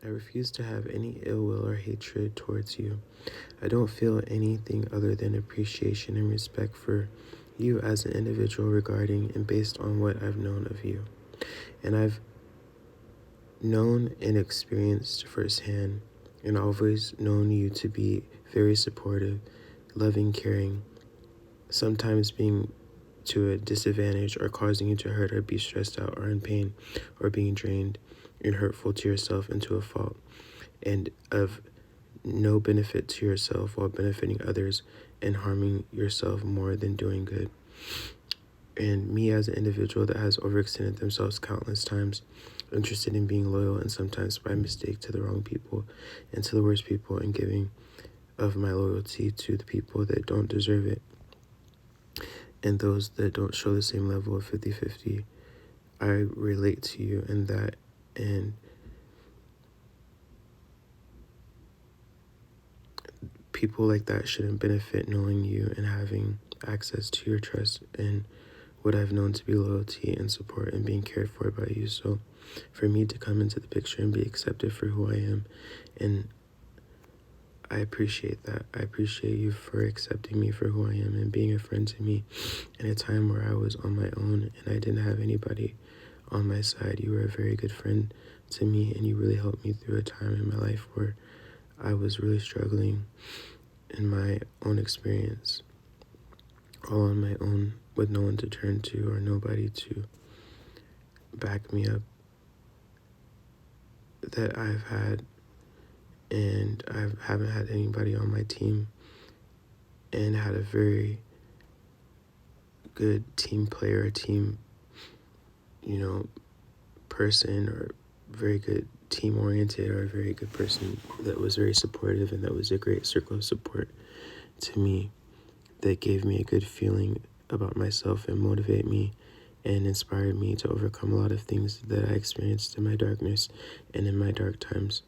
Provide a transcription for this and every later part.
I refuse to have any ill will or hatred towards you. I don't feel anything other than appreciation and respect for you as an individual regarding and based on what I've known of you. And I've known and experienced firsthand and always known you to be very supportive, loving, caring, sometimes being to a disadvantage or causing you to hurt or be stressed out or in pain or being drained and hurtful to yourself and to a fault, and of no benefit to yourself while benefiting others and harming yourself more than doing good. And me as an individual that has overextended themselves countless times, interested in being loyal and sometimes by mistake to the wrong people and to the worst people, and giving of my loyalty to the people that don't deserve it and those that don't show the same level of 50-50. I relate to you in that, and people like that shouldn't benefit knowing you and having access to your trust and what I've known to be loyalty and support and being cared for by you. So for me to come into the picture and be accepted for who I am, and I appreciate that. I appreciate you for accepting me for who I am and being a friend to me in a time where I was on my own and I didn't have anybody on my side. You were a very good friend to me, and you really helped me through a time in my life where I was really struggling in my own experience, all on my own, with no one to turn to or nobody to back me up that I've had. And I haven't had anybody on my team, and had a very good team player, team, person, or very good team oriented, or a very good person that was very supportive and that was a great circle of support to me, that gave me a good feeling about myself and motivate me and inspired me to overcome a lot of things that I experienced in my darkness and in my dark times.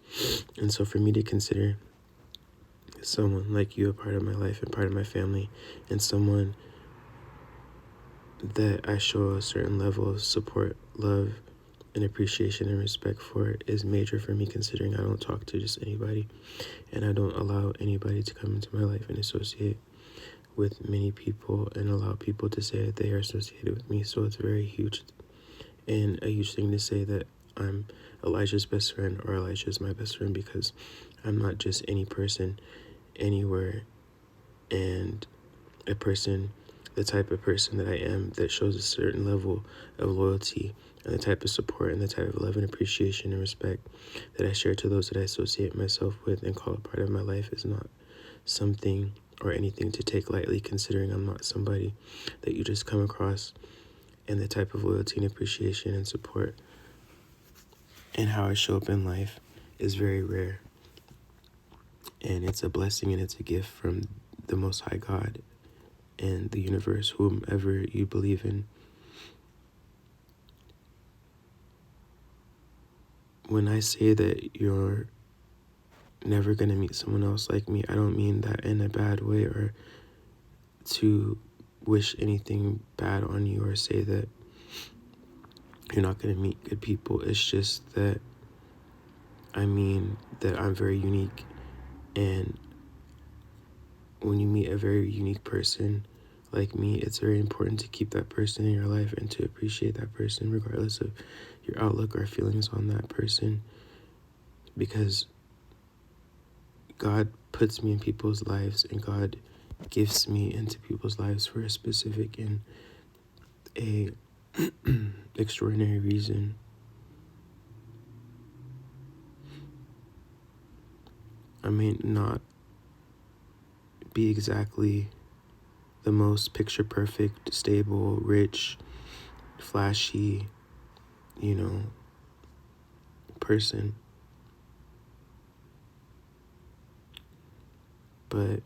And so for me to consider someone like you a part of my life and part of my family, and someone that I show a certain level of support, love, and appreciation and respect for, is major for me, considering I don't talk to just anybody, and I don't allow anybody to come into my life and associate with many people and allow people to say that they are associated with me. So it's very huge, and a huge thing to say that I'm Elijah's best friend, or Elijah is my best friend, because I'm not just any person anywhere, and a person, the type of person that I am, that shows a certain level of loyalty and the type of support and the type of love and appreciation and respect that I share to those that I associate myself with and call a part of my life, is not something or anything to take lightly, considering I'm not somebody that you just come across. And the type of loyalty and appreciation and support and how I show up in life is very rare. And it's a blessing and it's a gift from the Most High God and the universe, whomever you believe in. When I say that you're never going to meet someone else like me, I don't mean that in a bad way or to wish anything bad on you or say that you're not going to meet good people. It's just that I mean that I'm very unique, and when you meet a very unique person like me, it's very important to keep that person in your life and to appreciate that person regardless of your outlook or feelings on that person, because God puts me in people's lives and God gifts me into people's lives for a specific and a extraordinary reason. I may not be exactly the most picture perfect, stable, rich, flashy, person, but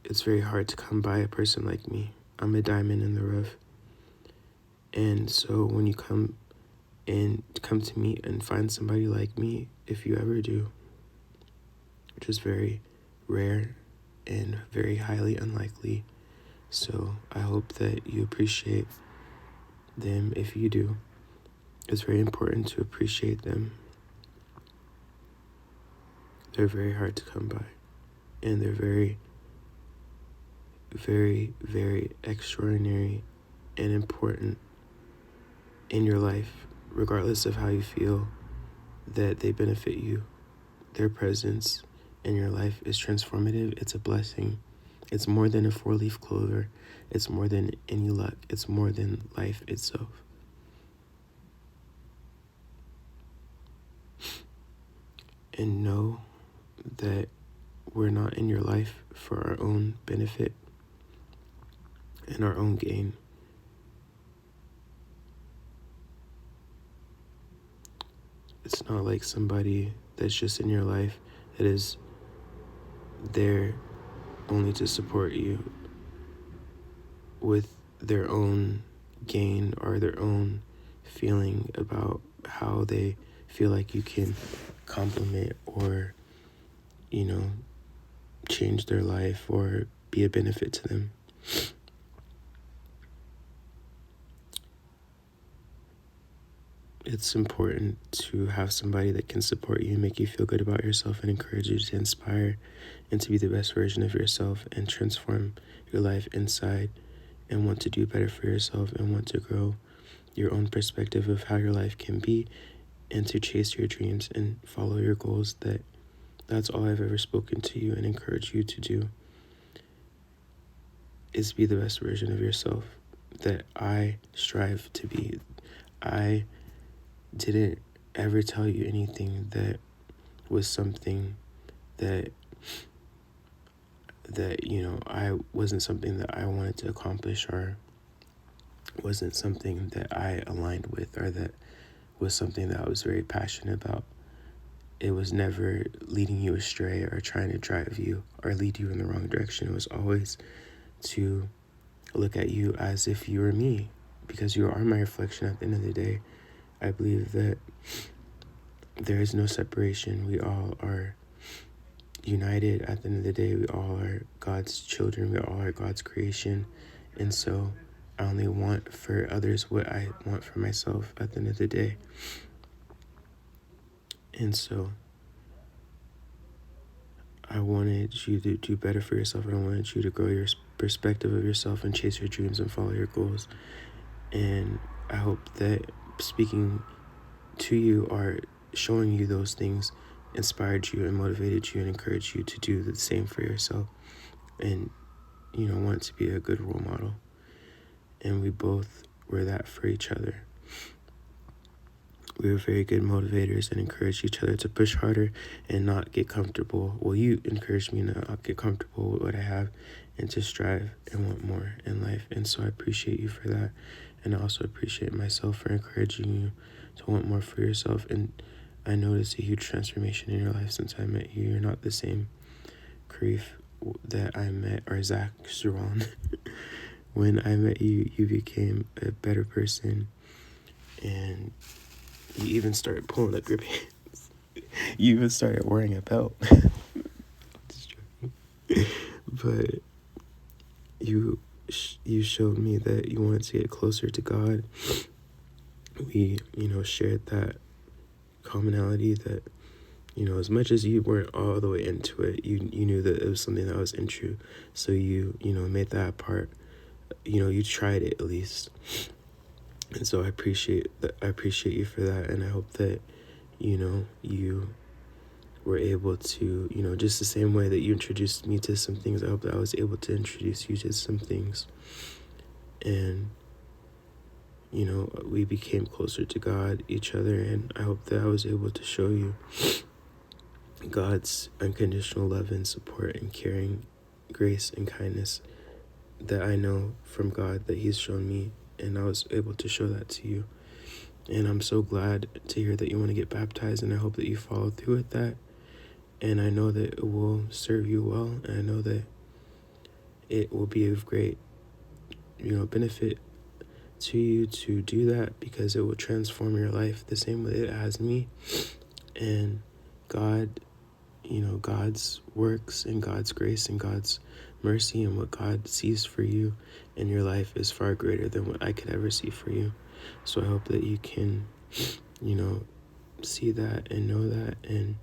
it's very hard to come by a person like me. I'm a diamond in the rough. And so when you come to me and find somebody like me, if you ever do, which is very rare and very highly unlikely, so I hope that you appreciate them if you do. it's very important to appreciate them. They're very hard to come by, and they're very, very, very extraordinary and important in your life, regardless of how you feel that they benefit you. Their presence in your life is transformative. It's a blessing. It's more than a four-leaf clover. It's more than any luck. It's more than life itself. And know that we're not in your life for our own benefit and our own gain. It's not like somebody that's just in your life that is there only to support you with their own gain or their own feeling about how they feel like you can compliment or, change their life or be a benefit to them. It's important to have somebody that can support you, make you feel good about yourself, and encourage you to inspire and to be the best version of yourself and transform your life inside and want to do better for yourself and want to grow your own perspective of how your life can be and to chase your dreams and follow your goals. That's all I've ever spoken to you and encourage you to do, is be the best version of yourself that I strive to be. I didn't ever tell you anything that was something that I wasn't something that I wanted to accomplish or wasn't something that I aligned with or that was something that I was very passionate about. It was never leading you astray or trying to drive you or lead you in the wrong direction. It was always to look at you as if you were me, because you are my reflection at the end of the day. I believe that there is no separation. We all are united at the end of the day. We all are God's children. We all are God's creation. And so I only want for others what I want for myself at the end of the day. And so I wanted you to do better for yourself, and I wanted you to grow your perspective of yourself and chase your dreams and follow your goals. And I hope that speaking to you or showing you those things inspired you and motivated you and encouraged you to do the same for yourself and, want to be a good role model. And we both were that for each other. We were very good motivators and encouraged each other to push harder and not get comfortable. Well, you encouraged me to not get comfortable with what I have and to strive and want more in life. And so I appreciate you for that. And I also appreciate myself for encouraging you to want more for yourself. And I noticed a huge transformation in your life since I met you. You're not the same Karif that I met, or Zach Suran. When I met you, you became a better person. And you even started pulling up your pants. You even started wearing a belt. Just joking. But you showed me that you wanted to get closer to God. We, shared that commonality that, as much as you weren't all the way into it, you knew that it was something that was untrue. So you, made that part, you tried it at least. And so I appreciate you for that. And I hope that, you were able to, just the same way that you introduced me to some things, I hope that I was able to introduce you to some things. And, we became closer to God, each other. And I hope that I was able to show you God's unconditional love and support and caring, grace and kindness that I know from God that He's shown me. And I was able to show that to you. And I'm so glad to hear that you want to get baptized, and I hope that you follow through with that. And I know that it will serve you well, and I know that it will be of great, benefit to you to do that, because it will transform your life the same way it has me. And God, God's works and God's grace and God's mercy and what God sees for you in your life is far greater than what I could ever see for you. So I hope that you can see that and know that. And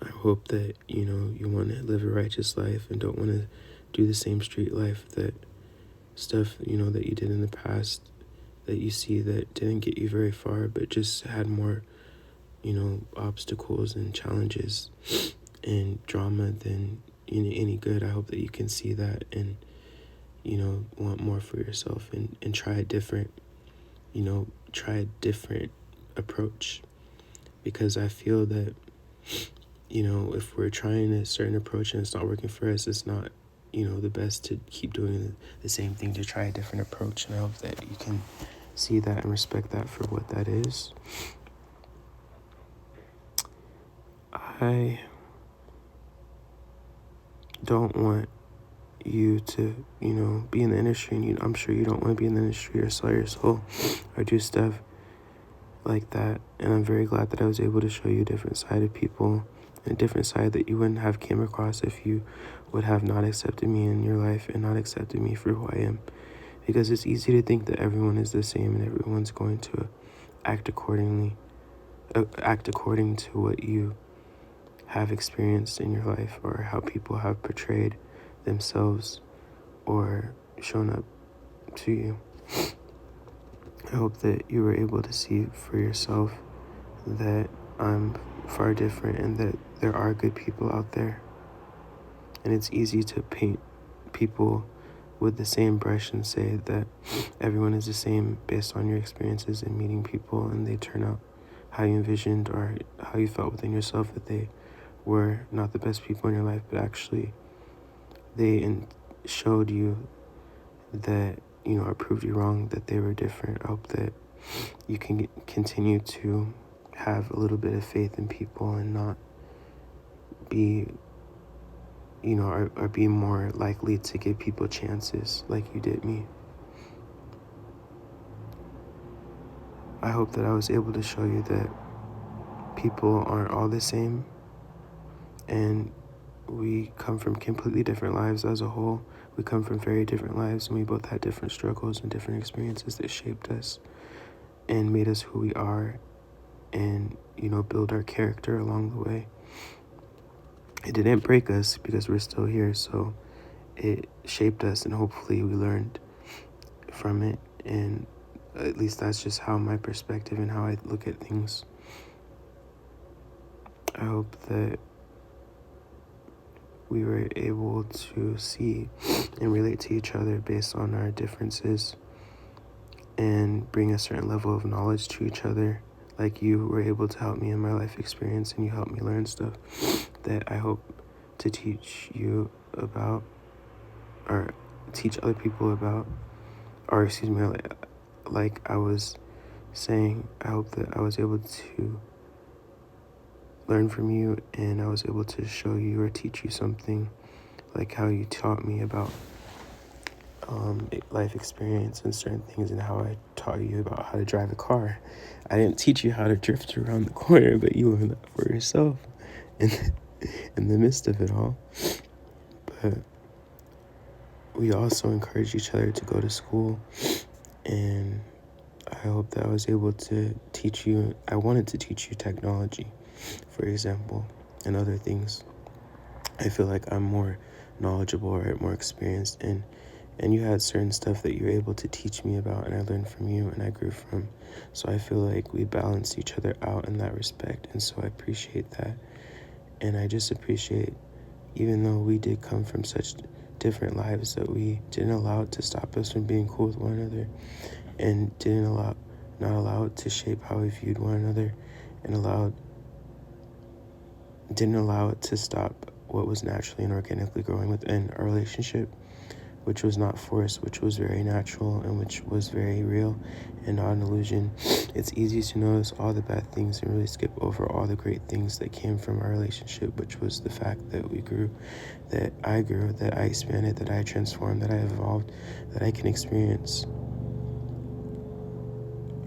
I hope that, you want to live a righteous life and don't want to do the same street life that stuff, that you did in the past that you see that didn't get you very far, but just had more, obstacles and challenges and drama than any good. I hope that you can see that and, want more for yourself and try a different, approach. Because I feel that, if we're trying a certain approach and it's not working for us, it's not, the best to keep doing the same thing, to try a different approach. And I hope that you can see that and respect that for what that is. I don't want you to, be in the industry, and I'm sure you don't want to be in the industry or sell your soul or do stuff like that. And I'm very glad that I was able to show you a different side of people, and a different side that you wouldn't have came across if you would have not accepted me in your life and not accepted me for who I am. Because it's easy to think that everyone is the same and everyone's going to act according to what you have experienced in your life, or how people have portrayed themselves or shown up to you. I hope that you were able to see for yourself that I'm far different and that there are good people out there. And it's easy to paint people with the same brush and say that everyone is the same based on your experiences and meeting people, and they turn out how you envisioned or how you felt within yourself that they were not the best people in your life, but actually they showed you that, or proved you wrong, that they were different. I hope that you can continue to have a little bit of faith in people and not be, or be more likely to give people chances like you did me. I hope that I was able to show you that people aren't all the same, and we come from completely different lives as a whole. We come from very different lives, and we both had different struggles and different experiences that shaped us and made us who we are, and, build our character along the way. It didn't break us because we're still here, so it shaped us, and hopefully we learned from it. And at least that's just how my perspective and how I look at things. I hope that we were able to see and relate to each other based on our differences and bring a certain level of knowledge to each other. Like you were able to help me in my life experience, and you helped me learn stuff that I hope to teach you about, or teach other people about, or like I was saying, I hope that I was able to learn from you, and I was able to show you or teach you something, like how you taught me about life experience and certain things, and how I taught you about how to drive a car. I didn't teach you how to drift around the corner, but you learned that for yourself in the midst of it all. But we also encourage each other to go to school, and I hope that I was able to teach you. I wanted to teach you technology, for example, and other things. I feel like I'm more knowledgeable or more experienced in, and you had certain stuff that you were able to teach me about, and I learned from you and I grew from. So I feel like we balance each other out in that respect, and so I appreciate that. And I just appreciate, even though we did come from such different lives, that we didn't allow it to stop us from being cool with one another, and not allow it to shape how we viewed one another, and didn't allow it to stop what was naturally and organically growing within our relationship, which was not forced, which was very natural, and which was very real and not an illusion. It's easy to notice all the bad things and really skip over all the great things that came from our relationship, which was the fact that we grew, that I grew, that I expanded, that I transformed, that I evolved, that I can experience,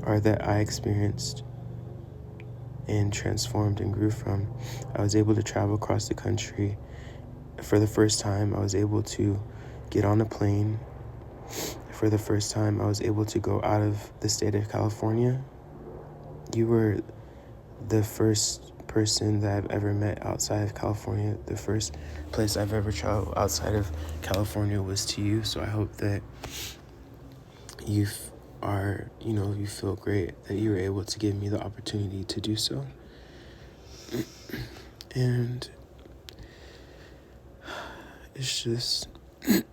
or that I experienced and transformed and grew from. I was able to travel across the country. For the first time, I was able to get on a plane for the first time, I was able to go out of the state of California. You were the first person that I've ever met outside of California. The first place I've ever traveled outside of California was to you. So I hope that you feel great that you were able to give me the opportunity to do so. And it's just,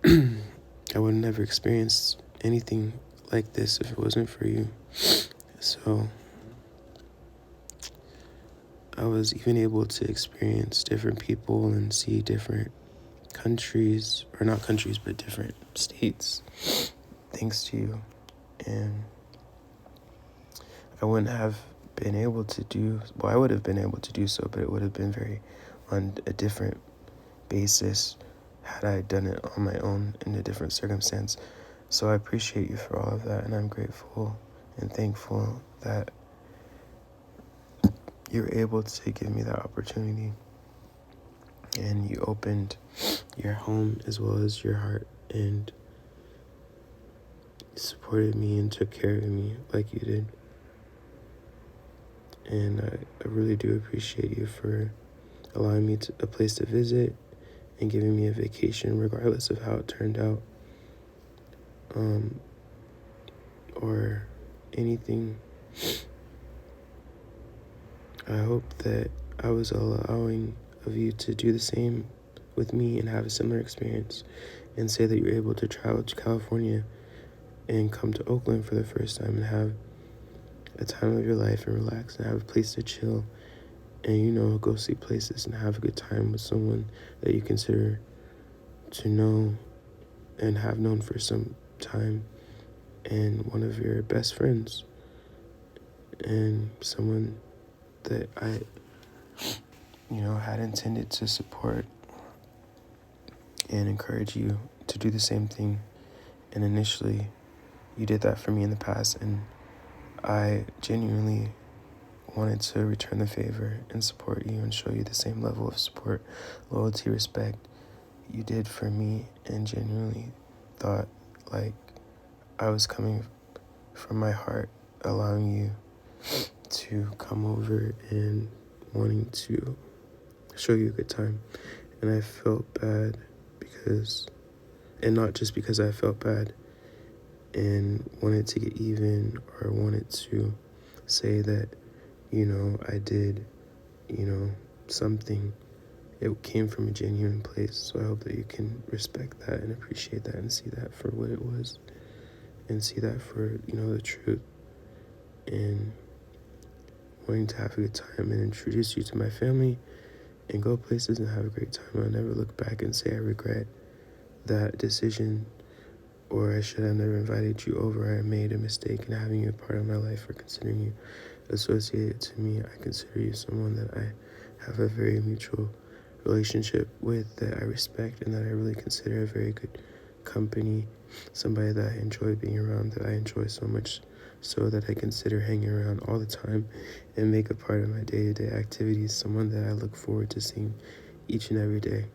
I would never experience anything like this if it wasn't for you. So I was even able to experience different people and see different countries, or not countries, but different states, thanks to you. And I wouldn't have been able to do, well, I would have been able to do so, but it would have been very on a different basis had I done it on my own in a different circumstance. So I appreciate you for all of that, and I'm grateful and thankful that you're able to give me that opportunity. And you opened your home as well as your heart and supported me and took care of me like you did. And I really do appreciate you for allowing me a place to visit and giving me a vacation regardless of how it turned out, or anything. I hope that I was allowing of you to do the same with me and have a similar experience, and say that you're able to travel to California and come to Oakland for the first time and have a time of your life and relax and have a place to chill and, go see places and have a good time with someone that you consider to know and have known for some time, and one of your best friends, and someone that I, had intended to support and encourage you to do the same thing. And initially, you did that for me in the past, and I genuinely wanted to return the favor and support you and show you the same level of support, loyalty, respect you did for me, and genuinely thought like I was coming from my heart, allowing you to come over and wanting to show you a good time. And I felt bad and not just because I felt bad and wanted to get even or wanted to say that, I did, something. It came from a genuine place. So I hope that you can respect that and appreciate that and see that for what it was, and see that for, the truth, and wanting to have a good time and introduce you to my family and go places and have a great time. I'll never look back and say I regret that decision, or I should have never invited you over. I made a mistake in having you a part of my life or considering you associated to me. I consider you someone that I have a very mutual relationship with, that I respect, and that I really consider a very good company, somebody that I enjoy being around, that I enjoy so much so that I consider hanging around all the time and make a part of my day-to-day activities, someone that I look forward to seeing each and every day,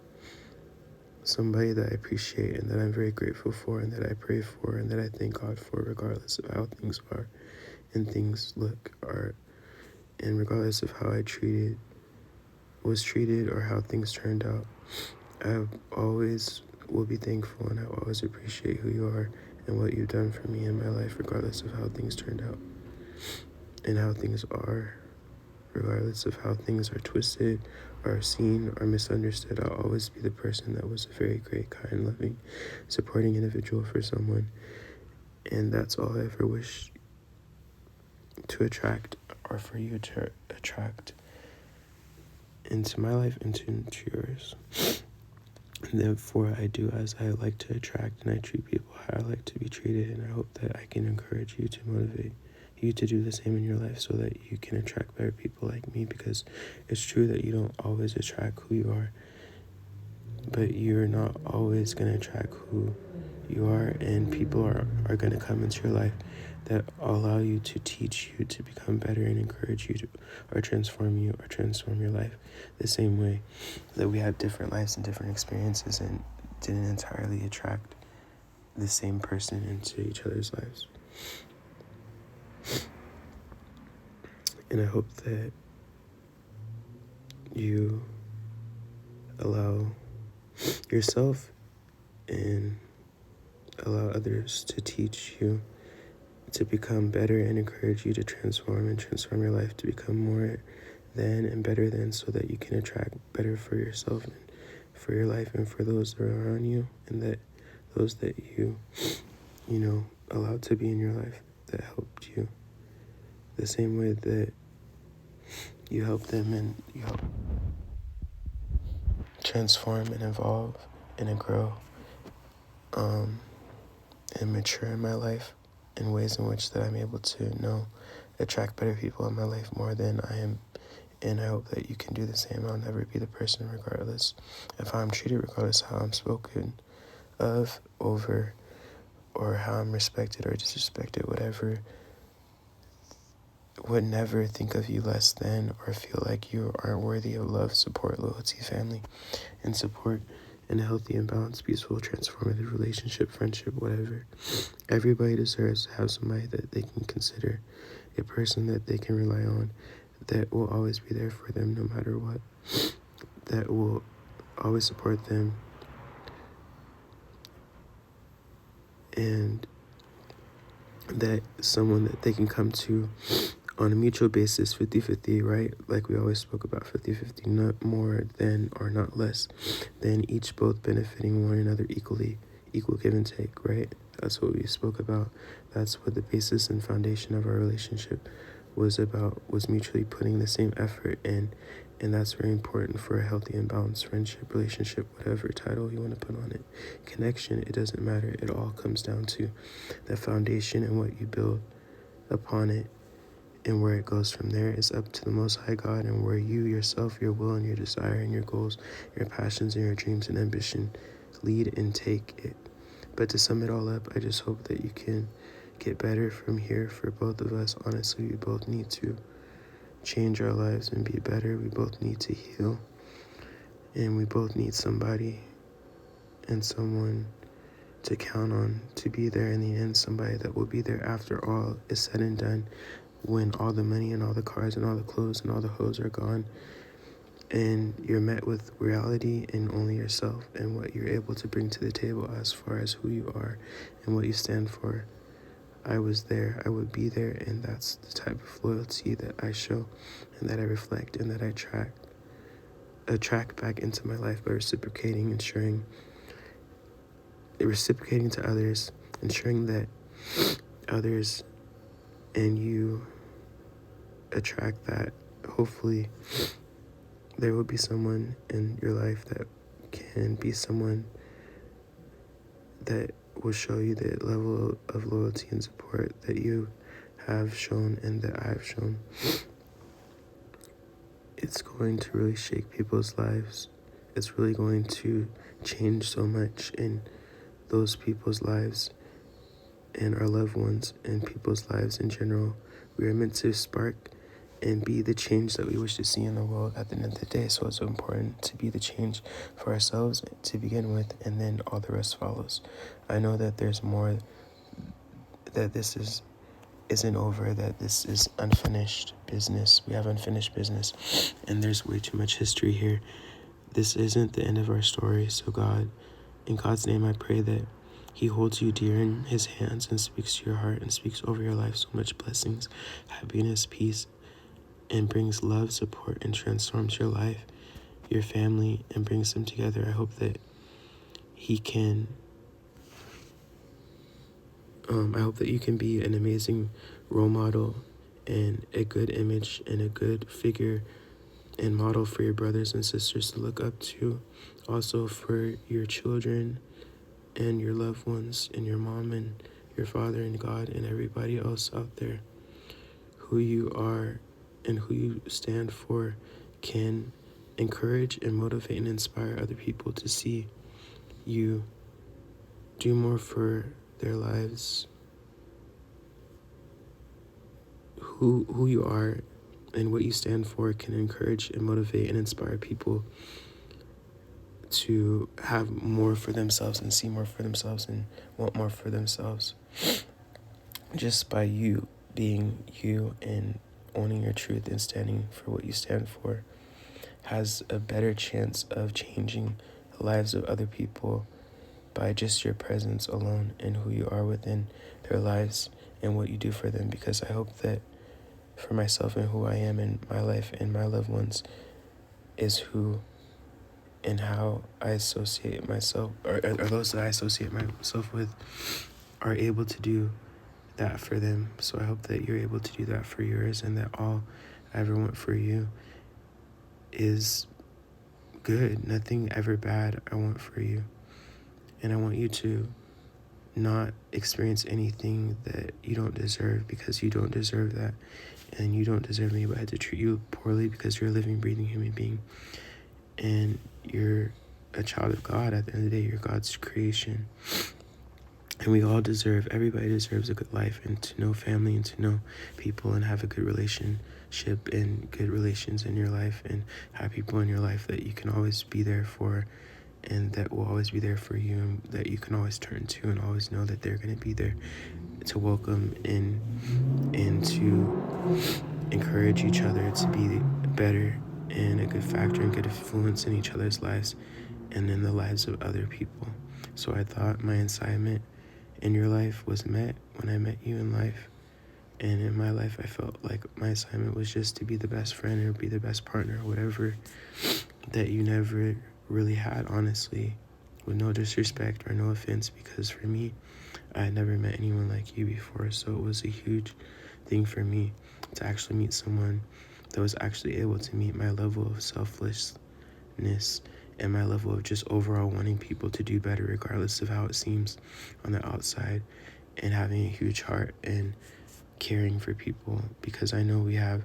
somebody that I appreciate and that I'm very grateful for and that I pray for and that I thank God for, regardless of how things are and things are, and regardless of how I was treated or how things turned out. I always will be thankful, and I always appreciate who you are and what you've done for me in my life, regardless of how things turned out and how things are, regardless of how things are twisted or seen or misunderstood. I'll always be the person that was a very great, kind, loving, supporting individual for someone. And that's all I ever wish to attract, or for you to attract into my life, into yours. And therefore, I do as I like to attract, and I treat people how I like to be treated. And I hope that I can encourage you, to motivate you to do the same in your life, so that you can attract better people like me. Because it's true that you don't always attract who you are, but you're not always going to attract who you are. And people are going to come into your life that allow you to teach you to become better and encourage you to, or transform you, or transform your life the same way that we have different lives and different experiences and didn't entirely attract the same person into each other's lives. And I hope that you allow yourself and allow others to teach you to become better and encourage you to transform your life to become more than and better than, so that you can attract better for yourself and for your life and for those that are around you, and that those that you allowed to be in your life that helped you the same way that you help them, and you help transform and evolve and grow and mature in my life in ways in which that I'm able to attract better people in my life more than I am. And I hope that you can do the same. I'll never be the person, regardless of how I'm treated, regardless of how I'm spoken of over, or how I'm respected or disrespected, whatever, would never think of you less than or feel like you aren't worthy of love, support, loyalty, family, and support in a healthy and balanced, peaceful, transformative relationship, friendship, whatever. Everybody deserves to have somebody that they can consider a person that they can rely on, that will always be there for them no matter what, that will always support them, and that someone that they can come to on a mutual basis, 50-50, right? Like we always spoke about, 50-50, not more than or not less than, each both benefiting one another equally, equal give and take, right? That's what we spoke about. That's what the basis and foundation of our relationship was about, was mutually putting the same effort in. And that's very important for a healthy and balanced friendship, relationship, whatever title you want to put on it. Connection, it doesn't matter. It all comes down to the foundation and what you build upon it. And where it goes from there is up to the Most High God, and where you yourself, your will and your desire and your goals, your passions and your dreams and ambition lead and take it. But to sum it all up, I just hope that you can get better from here for both of us. Honestly, we both need to change our lives and be better. We both need to heal. And we both need somebody and someone to count on to be there in the end, somebody that will be there after all is said and done, when all the money and all the cars and all the clothes and all the hoes are gone, and you're met with reality and only yourself and what you're able to bring to the table as far as who you are and what you stand for. I was there, I would be there, and that's the type of loyalty that I show and that I reflect and that I attract back into my life by reciprocating to others, ensuring that others and you attract that. Hopefully there will be someone in your life that can be someone that will show you the level of loyalty and support that you have shown and that I've shown. It's going to really shake people's lives. It's really going to change so much in those people's lives and our loved ones and people's lives in general. We are meant to spark and be the change that we wish to see in the world at the end of the day. So it's important to be the change for ourselves to begin with, and then all the rest follows. I know that there's more, that this isn't over, that this is unfinished business. We have unfinished business, and there's way too much history here. This isn't the end of our story. So God, in God's name, I pray that He holds you dear in His hands and speaks to your heart and speaks over your life so much blessings, happiness, peace, and brings love, support, and transforms your life, your family, and brings them together. I hope that He can, I hope that you can be an amazing role model and a good image and a good figure and model for your brothers and sisters to look up to. Also for your children and your loved ones and your mom and your father and God and everybody else out there. Who you are and who you stand for can encourage and motivate and inspire other people to see you do more for their lives. Who you are and what you stand for can encourage and motivate and inspire people to have more for themselves and see more for themselves and want more for themselves. Just by you being you and owning your truth and standing for what you stand for has a better chance of changing the lives of other people by just your presence alone and who you are within their lives and what you do for them. Because I hope that for myself and who I am in my life and my loved ones is who and how I associate myself, or those that I associate myself with, are able to do that for them. So I hope that you're able to do that for yours, and that all I ever want for you is good. Nothing ever bad I want for you. And I want you to not experience anything that you don't deserve, because you don't deserve that. And you don't deserve anybody to treat you poorly, because you're a living, breathing human being. And you're a child of God. At the end of the day, you're God's creation. And we all deserve, everybody deserves a good life, and to know family, and to know people, and have a good relationship and good relations in your life, and have people in your life that you can always be there for, and that will always be there for you, and that you can always turn to, and always know that they're going to be there to welcome and to encourage each other to be better, and a good factor and good influence in each other's lives and in the lives of other people. So I thought my assignment in your life was met when I met you in life. And in my life, I felt like my assignment was just to be the best friend, or be the best partner, or whatever that you never really had, honestly, with no disrespect or no offense, because for me, I had never met anyone like you before. So it was a huge thing for me to actually meet someone that was actually able to meet my level of selflessness and my level of just overall wanting people to do better, regardless of how it seems on the outside, and having a huge heart and caring for people, because I know we have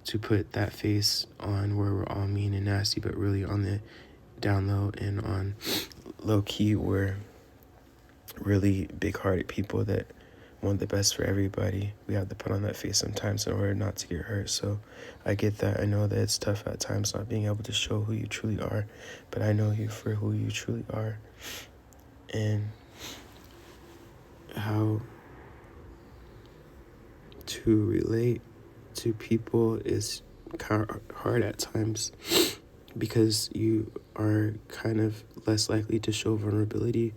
to put that face on where we're all mean and nasty, but really on the down low and on low key, we're really big-hearted people that want the best for everybody. We have to put on that face sometimes in order not to get hurt. So I get that. I know that it's tough at times not being able to show who you truly are, but I know you for who you truly are, and how to relate to people is hard at times, because you are kind of less likely to show vulnerability,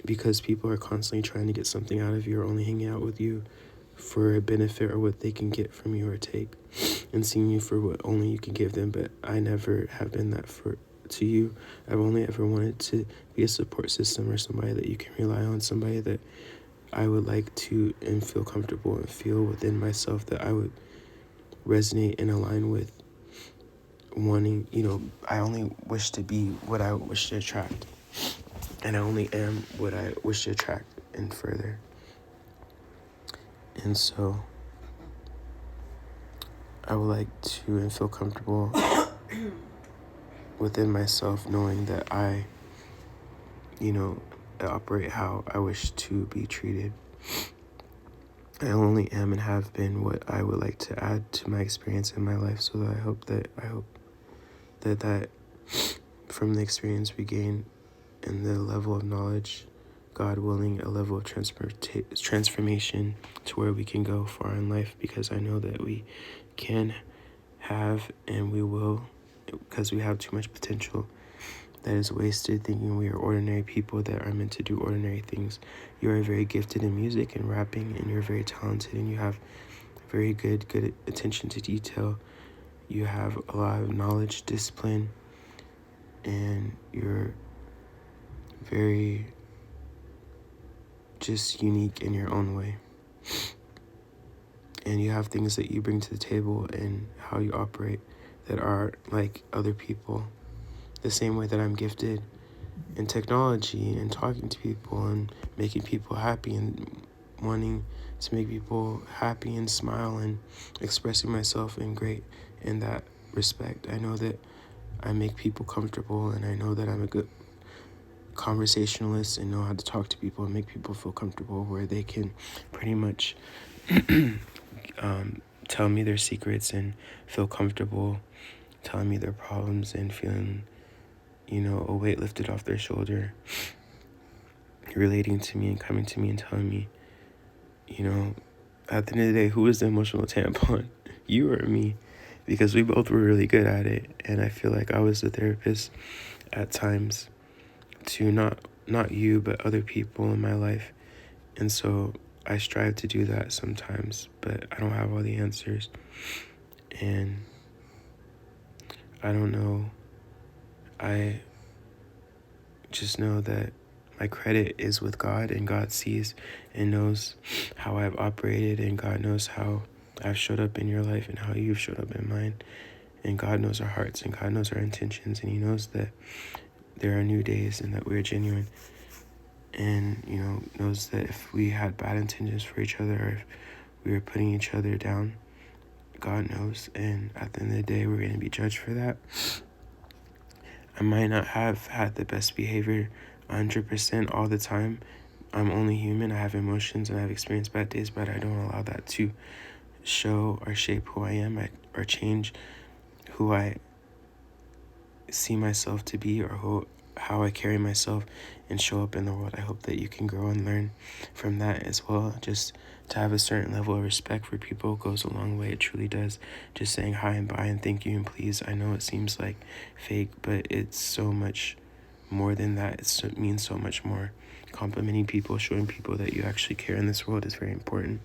because people are constantly trying to get something out of you, or only hanging out with you for a benefit, or what they can get from you or take, and seeing you for what only you can give them. But I never have been that to you. I've only ever wanted to be a support system, or somebody that you can rely on, somebody that I would like to and feel comfortable and feel within myself that I would resonate and align with, wanting, I only wish to be what I wish to attract, and I only am what I wish to attract and further. And so I would like to and feel comfortable within myself, knowing that I operate how I wish to be treated. I only am and have been what I would like to add to my experience in my life, so that I hope that from the experience we gain and the level of knowledge, God willing, a level of transformation to where we can go far in life, because I know that we can have, and we will, because we have too much potential that is wasted thinking we are ordinary people that are meant to do ordinary things. You are very gifted in music and rapping, and you're very talented, and you have very good attention to detail. You have a lot of knowledge, discipline, and you're very just unique in your own way. And you have things that you bring to the table and how you operate that are like other people. The same way that I'm gifted in technology and talking to people and making people happy and wanting to make people happy and smile and expressing myself in that respect. I know that I make people comfortable, and I know that I'm a good conversationalist and know how to talk to people and make people feel comfortable, where they can pretty much tell me their secrets and feel comfortable telling me their problems and feeling, a weight lifted off their shoulder, relating to me and coming to me and telling me, at the end of the day, who is the emotional tampon? You or me? Because we both were really good at it. And I feel like I was the therapist at times to not you, but other people in my life. And so I strive to do that sometimes, but I don't have all the answers. And I don't know. I just know that my credit is with God, and God sees and knows how I've operated, and God knows how I've showed up in your life and how you've showed up in mine. And God knows our hearts, and God knows our intentions, and He knows that there are new days and that we're genuine. And, knows that if we had bad intentions for each other, or if we were putting each other down, God knows. And at the end of the day, we're going to be judged for that. I might not have had the best behavior 100% all the time. I'm only human. I have emotions and I've experienced bad days, but I don't allow that to show or shape who I am or change who I see myself to be, or how I carry myself and show up in the world. I hope that you can grow and learn from that as well. Just to have a certain level of respect for people goes a long way. It truly does. Just saying hi and bye and thank you and please. I know it seems like fake, but it's so much more than that. It means so much more. Complimenting people, showing people that you actually care in this world is very important.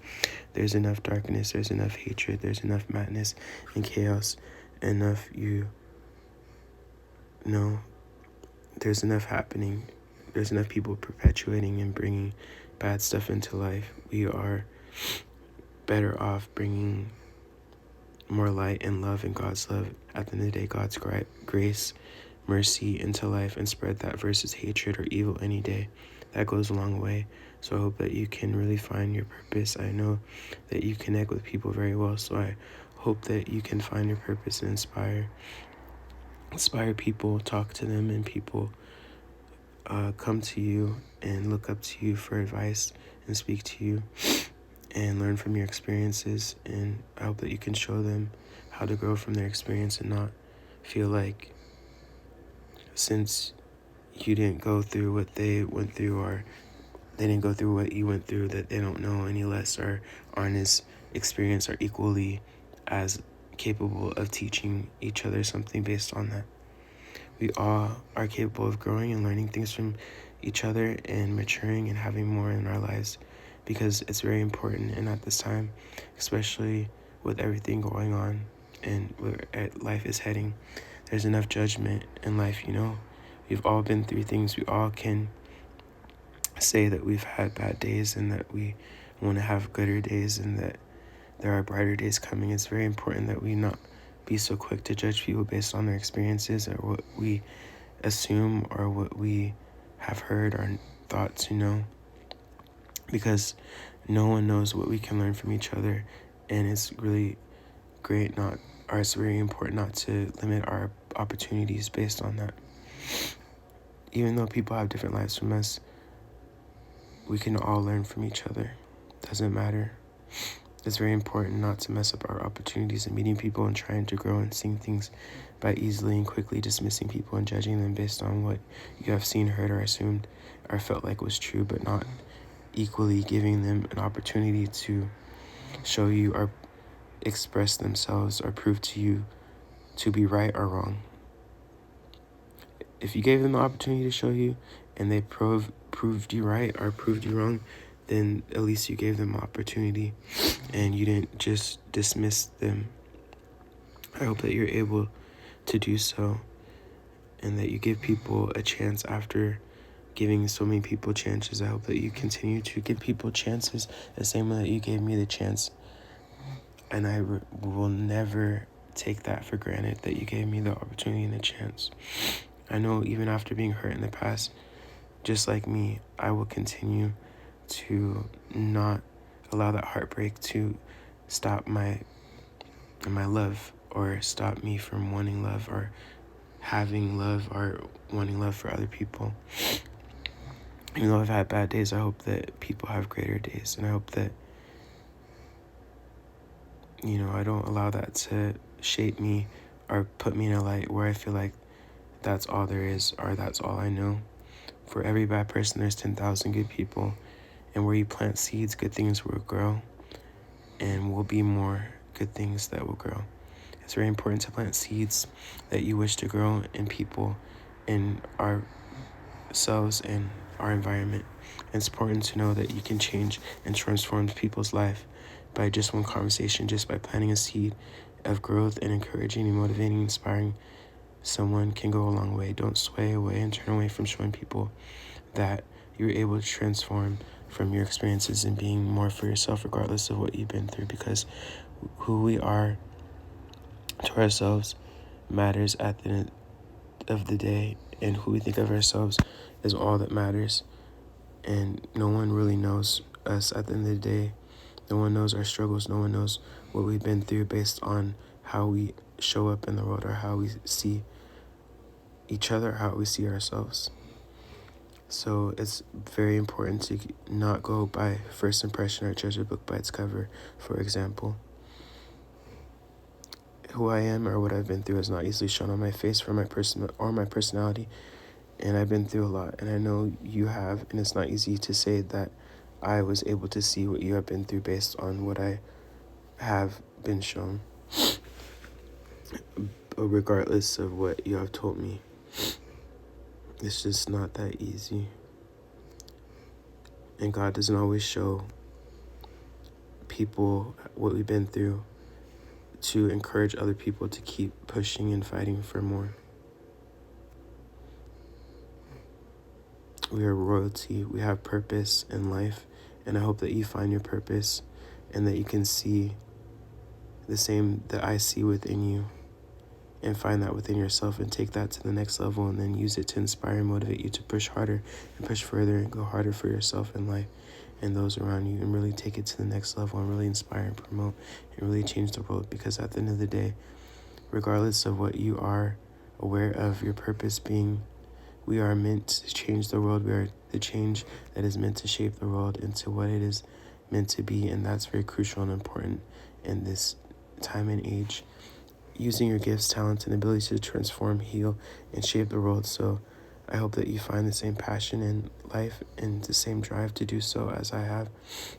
There's enough darkness, there's enough hatred, there's enough madness and chaos, enough there's enough happening. There's enough people perpetuating and bringing bad stuff into life. We are better off bringing more light and love and God's love. At the end of the day, God's grace, mercy into life, and spread that versus hatred or evil any day. That goes a long way. So I hope that you can really find your purpose. I know that you connect with people very well, so I hope that you can find your purpose and inspire people, talk to them, and people come to you and look up to you for advice and speak to you and learn from your experiences. And I hope that you can show them how to grow from their experience and not feel like since you didn't go through what they went through, or they didn't go through what you went through, that they don't know any less or aren't as experienced or equally as capable of teaching each other something based on that. We all are capable of growing and learning things from each other and maturing and having more in our lives, because it's very important. And at this time, especially with everything going on and where life is heading, there's enough judgment in life. We've all been through things. We all can say that we've had bad days and that we want to have gooder days and that there are brighter days coming. It's very important that we not be so quick to judge people based on their experiences or what we assume or what we have heard or thought to know, because no one knows what we can learn from each other. And it's really it's very important not to limit our opportunities based on that. Even though people have different lives from us, we can all learn from each other. Doesn't matter. It's very important not to mess up our opportunities and meeting people and trying to grow and seeing things by easily and quickly dismissing people and judging them based on what you have seen, heard, or assumed or felt like was true, but not equally giving them an opportunity to show you or express themselves or prove to you to be right or wrong. If you gave them the opportunity to show you and they proved you right or proved you wrong, then at least you gave them opportunity and you didn't just dismiss them. I hope that you're able to do so and that you give people a chance after giving so many people chances. I hope that you continue to give people chances the same way that you gave me the chance. And I will never take that for granted, that you gave me the opportunity and the chance. I know even after being hurt in the past, just like me, I will continue to not allow that heartbreak to stop my love or stop me from wanting love or having love or wanting love for other people. Even though I've had bad days, I hope that people have greater days, and I hope that I don't allow that to shape me or put me in a light where I feel like that's all there is or that's all I know. For every bad person, there's 10,000 good people. And where you plant seeds, good things will grow, and will be more good things that will grow. It's very important to plant seeds that you wish to grow in people, in ourselves, and our environment. And it's important to know that you can change and transform people's life by just one conversation, just by planting a seed of growth and encouraging and motivating, inspiring someone can go a long way. Don't sway away and turn away from showing people that you're able to transform from your experiences and being more for yourself regardless of what you've been through, because who we are to ourselves matters at the end of the day, and who we think of ourselves is all that matters. And no one really knows us at the end of the day. No one knows our struggles. No one knows what we've been through based on how we show up in the world, or how we see each other, how we see ourselves. So it's very important to not go by first impression or judge a book by its cover. For example, who I am or what I've been through is not easily shown on my face for my person or my personality. And I've been through a lot, and I know you have, and it's not easy to say that I was able to see what you have been through based on what I have been shown, regardless of what you have told me. It's just not that easy. And God doesn't always show people what we've been through to encourage other people to keep pushing and fighting for more. We are royalty. We have purpose in life, and I hope that you find your purpose and that you can see the same that I see within you, and find that within yourself and take that to the next level, and then use it to inspire and motivate you to push harder and push further and go harder for yourself in life and those around you, and really take it to the next level and really inspire and promote and really change the world. Because at the end of the day, regardless of what you are aware of your purpose being, we are meant to change the world. We are the change that is meant to shape the world into what it is meant to be, and that's very crucial and important in this time and age. Using your gifts, talents, and abilities to transform, heal, and shape the world. So I hope that you find the same passion in life and the same drive to do so as I have.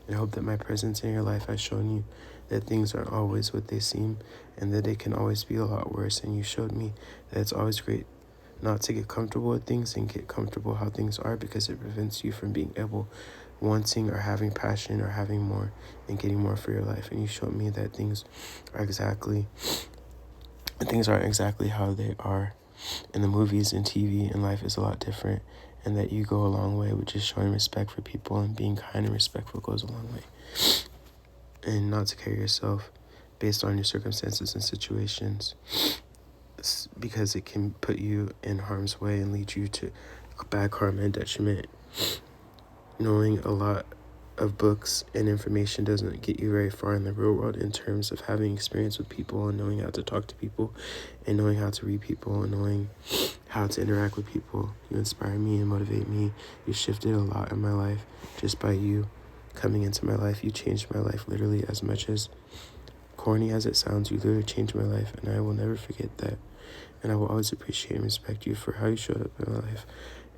And I hope that my presence in your life has shown you that things aren't always what they seem, and that they can always be a lot worse. And you showed me that it's always great not to get comfortable with things and get comfortable how things are, because it prevents you from being able, wanting or having passion or having more and getting more for your life. And you showed me that things aren't exactly how they are in the movies and TV, and life is a lot different, and that you go a long way with just showing respect for people, and being kind and respectful goes a long way. And not to carry yourself based on your circumstances and situations, because it can put you in harm's way and lead you to bad karma and detriment. Knowing a lot of books and information doesn't get you very far in the real world in terms of having experience with people and knowing how to talk to people and knowing how to read people and knowing how to interact with people. You inspire me and motivate me. You shifted a lot in my life just by you coming into my life. You changed my life literally, as much as corny as it sounds. You literally changed my life, and I will never forget that. And I will always appreciate and respect you for how you showed up in my life.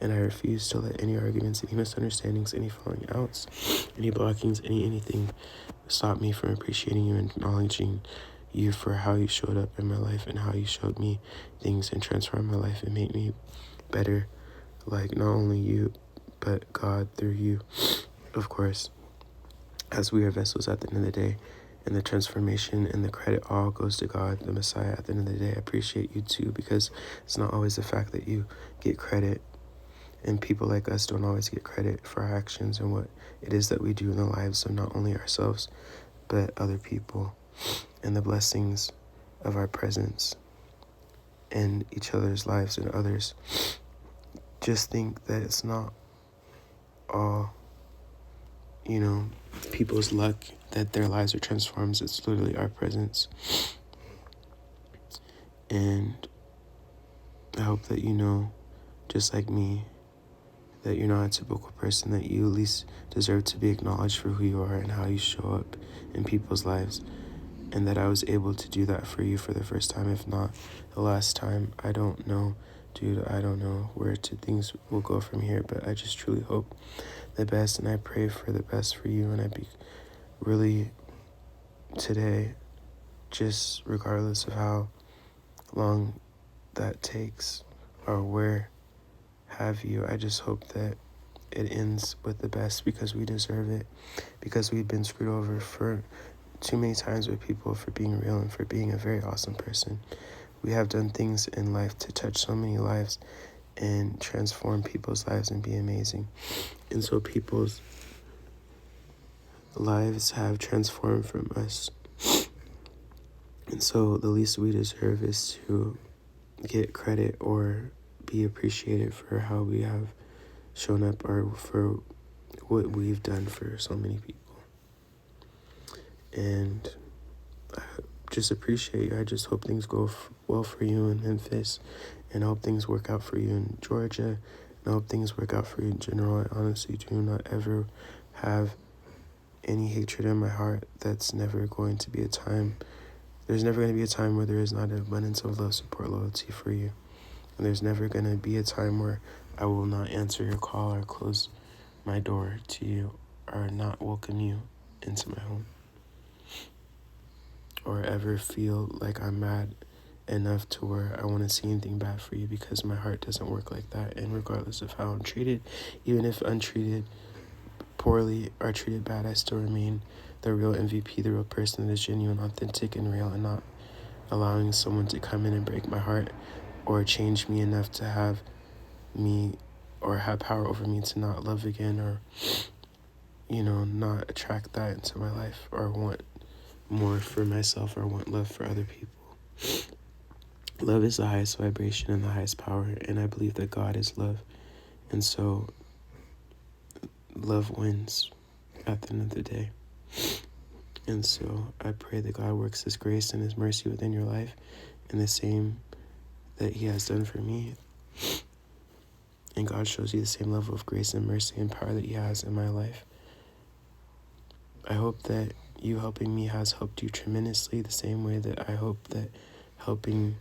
And I refuse to let any arguments, any misunderstandings, any falling outs, any blockings, anything stop me from appreciating you and acknowledging you for how you showed up in my life and how you showed me things and transformed my life and made me better, like not only you, but God through you, of course, as we are vessels at the end of the day. And the transformation and the credit all goes to God, the Messiah. At the end of the day, I appreciate you too, because it's not always the fact that you get credit, and people like us don't always get credit for our actions and what it is that we do in the lives of not only ourselves, but other people, and the blessings of our presence in each other's lives and others. Just think that it's not all, people's luck that their lives are transformed. It's literally our presence. And I hope that you know, just like me, that you're not a typical person, that you at least deserve to be acknowledged for who you are and how you show up in people's lives. and that I was able to do that for you for the first time, if not the last time. I don't know, dude. I don't know where things will go from here, but I just truly hope the best, and I pray for the best for you. And I be really today, just regardless of how long that takes or where have you, I just hope that it ends with the best, because we deserve it, because we've been screwed over for too many times with people for being real and for being a very awesome person. We have done things in life to touch so many lives and transform people's lives and be amazing. And so people's lives have transformed from us. And so the least we deserve is to get credit or be appreciated for how we have shown up or for what we've done for so many people. And I just appreciate you. I just hope things go well for you in Memphis, and I hope things work out for you in Georgia, and I hope things work out for you in general. I honestly do not ever have any hatred in my heart. That's never going to be a time. There's never going to be a time where there is not an abundance of love, support, loyalty for you. And there's never going to be a time where I will not answer your call or close my door to you or not welcome you into my home, or ever feel like I'm mad enough to where I want to see anything bad for you, because my heart doesn't work like that. And regardless of how I'm treated, even if untreated poorly or treated bad, I still remain the real MVP, the real person that is genuine, authentic, and real, and not allowing someone to come in and break my heart or change me enough to have me or have power over me to not love again, or not attract that into my life, or want more for myself, or want love for other people. Love is the highest vibration and the highest power, and I believe that God is love. And so love wins at the end of the day. And so I pray that God works His grace and His mercy within your life in the same that He has done for me. And God shows you the same level of grace and mercy and power that He has in my life. I hope that you helping me has helped you tremendously, the same way that I hope that helping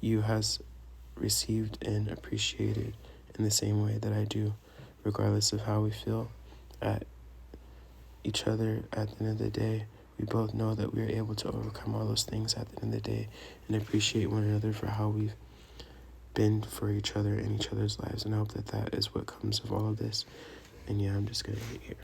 you has received and appreciated in the same way that I do, regardless of how we feel at each other. At the end of the day, we both know that we are able to overcome all those things at the end of the day, and appreciate one another for how we've been for each other in each other's lives. And I hope that that is what comes of all of this. And yeah, I'm just gonna hit here.